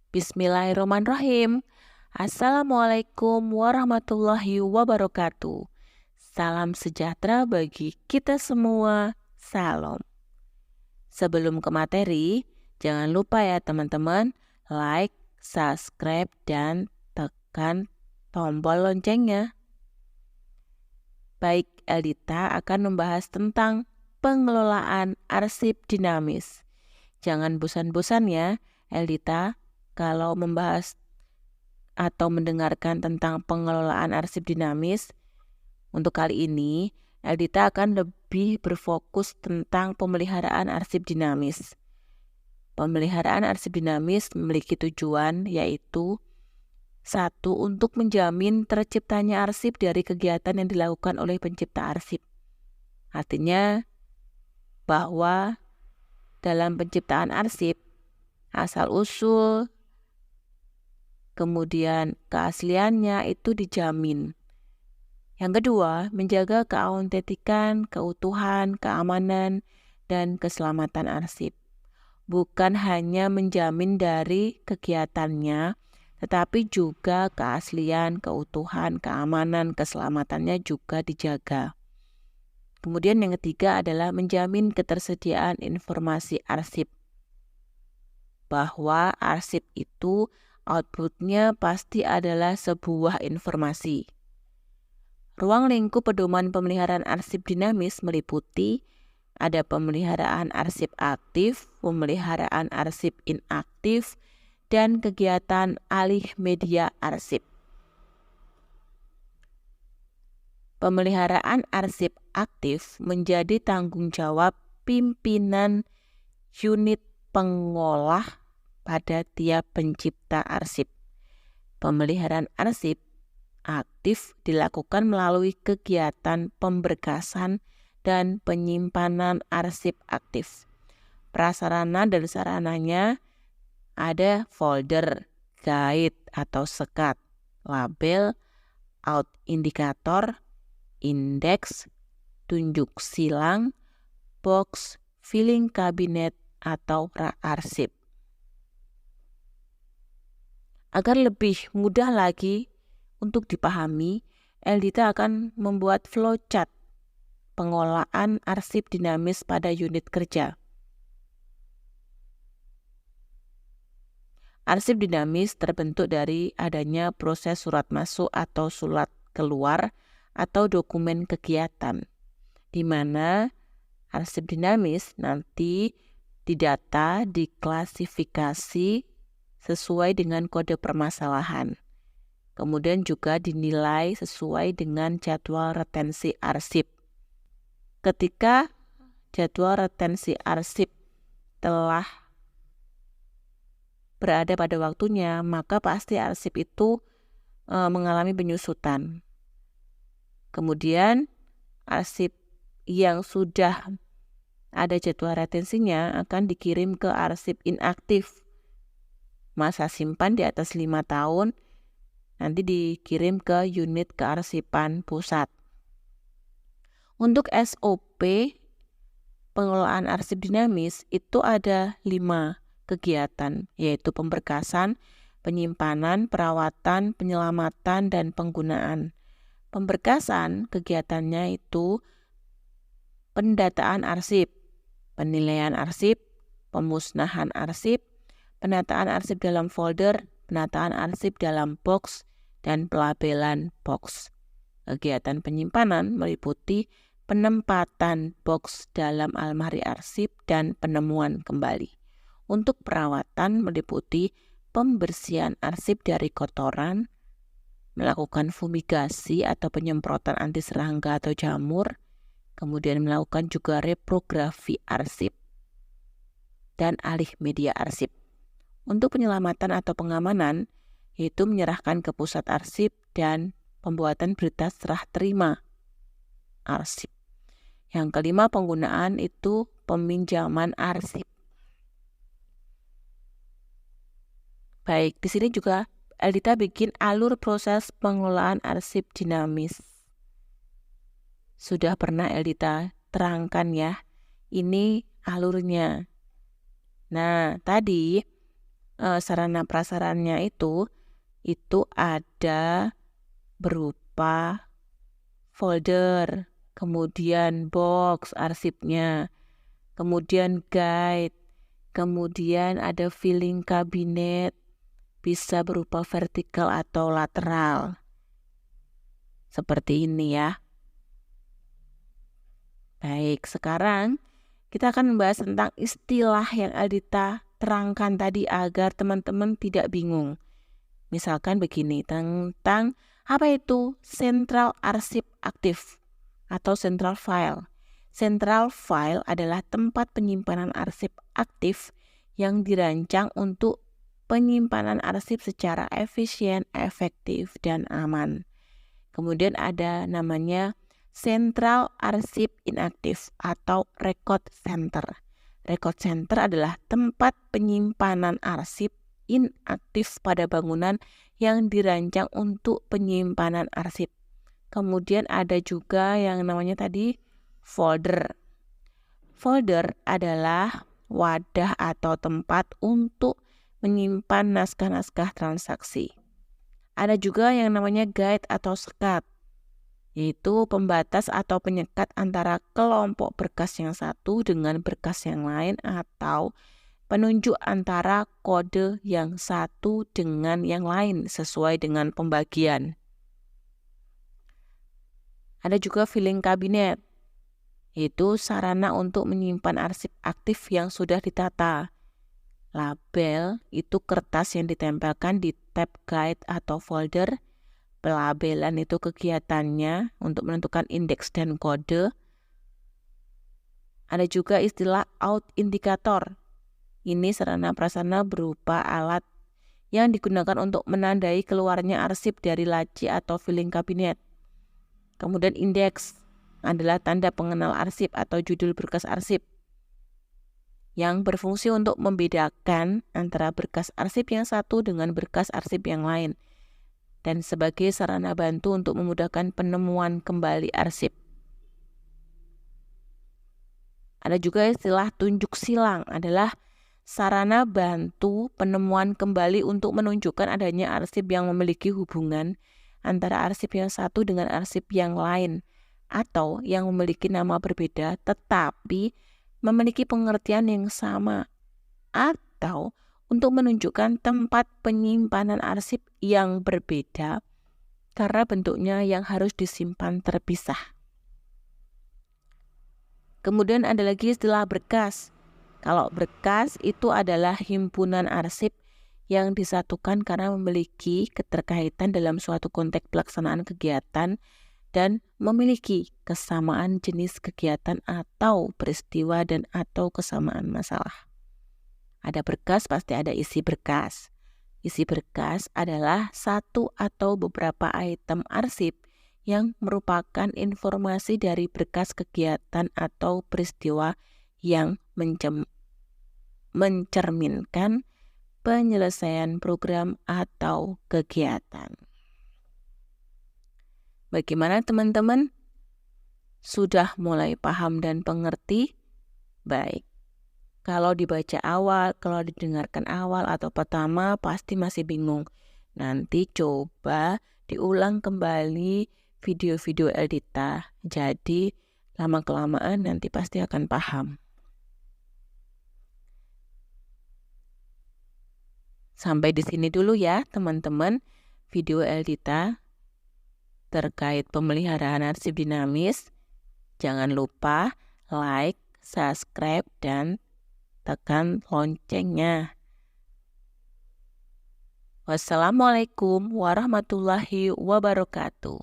Bismillahirrahmanirrahim. Assalamualaikum warahmatullahi wabarakatuh. Salam sejahtera bagi kita semua. Salam. Sebelum ke materi, jangan lupa ya teman-teman, like, subscribe, dan tekan tombol loncengnya. Baik, Eldita akan membahas tentang pengelolaan arsip dinamis. Jangan bosan-bosan ya, Eldita, kalau membahas atau mendengarkan tentang pengelolaan arsip dinamis. Untuk kali ini, Eldita akan lebih berfokus tentang pemeliharaan arsip dinamis. Pemeliharaan arsip dinamis memiliki tujuan yaitu 1. Untuk menjamin terciptanya arsip dari kegiatan yang dilakukan oleh pencipta arsip. Artinya bahwa dalam penciptaan arsip, asal-usul, kemudian keasliannya itu dijamin. Yang kedua, menjaga keautentikan, keutuhan, keamanan, dan keselamatan arsip. Bukan hanya menjamin dari kegiatannya, tetapi juga keaslian, keutuhan, keamanan, keselamatannya juga dijaga. Kemudian yang ketiga adalah menjamin ketersediaan informasi arsip. Bahwa arsip itu outputnya pasti adalah sebuah informasi. Ruang lingkup pedoman pemeliharaan arsip dinamis meliputi ada pemeliharaan arsip aktif, pemeliharaan arsip inaktif, dan kegiatan alih media arsip. Pemeliharaan arsip aktif menjadi tanggung jawab pimpinan unit pengolah pada tiap pencipta arsip. Pemeliharaan arsip aktif dilakukan melalui kegiatan pemberkasan dan penyimpanan arsip aktif. Prasarana dan sarananya ada folder, guide atau sekat, label, out indikator, indeks, tunjuk silang, box, filing kabinet, atau rak arsip. Agar lebih mudah lagi untuk dipahami, Eldita akan membuat flowchart pengolahan arsip dinamis pada unit kerja. Arsip dinamis terbentuk dari adanya proses surat masuk atau surat keluar atau dokumen kegiatan, di mana arsip dinamis nanti didata, diklasifikasi sesuai dengan kode permasalahan. Kemudian juga dinilai sesuai dengan jadwal retensi arsip. Ketika jadwal retensi arsip telah berada pada waktunya, maka pasti arsip itu mengalami penyusutan. Kemudian arsip yang sudah ada jadwal retensinya akan dikirim ke arsip inaktif. Masa simpan di atas 5 tahun, nanti dikirim ke unit kearsipan pusat. Untuk SOP pengelolaan arsip dinamis itu ada 5 kegiatan, yaitu pemberkasan, penyimpanan, perawatan, penyelamatan, dan penggunaan. Pemberkasan kegiatannya itu pendataan arsip, penilaian arsip, pemusnahan arsip, penataan arsip dalam folder, penataan arsip dalam box, dan pelabelan box. Kegiatan penyimpanan meliputi penempatan box dalam almari arsip dan penemuan kembali. Untuk perawatan meliputi pembersihan arsip dari kotoran, melakukan fumigasi atau penyemprotan anti serangga atau jamur, kemudian melakukan juga reprografi arsip dan alih media arsip. Untuk penyelamatan atau pengamanan, yaitu menyerahkan ke pusat arsip dan pembuatan berita serah terima arsip. Yang kelima, penggunaan itu peminjaman arsip. Baik, di sini juga Eldita bikin alur proses pengelolaan arsip dinamis. Sudah pernah Eldita terangkan ya, ini alurnya. Nah, tadi sarana prasarannya itu ada berupa folder, kemudian box arsipnya, kemudian guide, kemudian ada filing cabinet, bisa berupa vertikal atau lateral. Seperti ini ya. Baik, sekarang kita akan membahas tentang istilah yang Aldita terangkan tadi agar teman-teman tidak bingung. Misalkan begini, tentang apa itu Central Arsip Aktif atau Central File. Central File adalah tempat penyimpanan arsip aktif yang dirancang untuk penyimpanan arsip secara efisien, efektif, dan aman. Kemudian ada namanya Central Arsip Inaktif atau Record Center. Record Center adalah tempat penyimpanan arsip inaktif pada bangunan yang dirancang untuk penyimpanan arsip. Kemudian ada juga yang namanya tadi folder. Folder adalah wadah atau tempat untuk menyimpan naskah-naskah transaksi. Ada juga yang namanya guide atau sekat, yaitu pembatas atau penyekat antara kelompok berkas yang satu dengan berkas yang lain atau penunjuk antara kode yang satu dengan yang lain sesuai dengan pembagian. Ada juga filing cabinet, yaitu sarana untuk menyimpan arsip aktif yang sudah ditata. Label itu kertas yang ditempelkan di tab guide atau folder. Pelabelan itu kegiatannya untuk menentukan indeks dan kode. Ada juga istilah out indikator. Ini sarana prasarana berupa alat yang digunakan untuk menandai keluarnya arsip dari laci atau filing cabinet. Kemudian indeks adalah tanda pengenal arsip atau judul berkas arsip yang berfungsi untuk membedakan antara berkas arsip yang satu dengan berkas arsip yang lain dan sebagai sarana bantu untuk memudahkan penemuan kembali arsip. Ada juga istilah tunjuk silang, adalah sarana bantu penemuan kembali untuk menunjukkan adanya arsip yang memiliki hubungan antara arsip yang satu dengan arsip yang lain atau yang memiliki nama berbeda tetapi memiliki pengertian yang sama, atau untuk menunjukkan tempat penyimpanan arsip yang berbeda karena bentuknya yang harus disimpan terpisah. Kemudian ada lagi istilah berkas. Kalau berkas itu adalah himpunan arsip yang disatukan karena memiliki keterkaitan dalam suatu konteks pelaksanaan kegiatan dan memiliki kesamaan jenis kegiatan atau peristiwa dan atau kesamaan masalah. Ada berkas, pasti ada isi berkas. Isi berkas adalah satu atau beberapa item arsip yang merupakan informasi dari berkas kegiatan atau peristiwa yang mencerminkan penyelesaian program atau kegiatan. Bagaimana teman-teman? Sudah mulai paham dan pengerti? Baik. Kalau dibaca awal, kalau didengarkan awal atau pertama pasti masih bingung. Nanti coba diulang kembali video-video Eldita. Jadi lama-kelamaan nanti pasti akan paham. Sampai di sini dulu ya teman-teman video Eldita terkait pemeliharaan arsip dinamis. Jangan lupa like, subscribe, dan tekan loncengnya. Wassalamualaikum warahmatullahi wabarakatuh.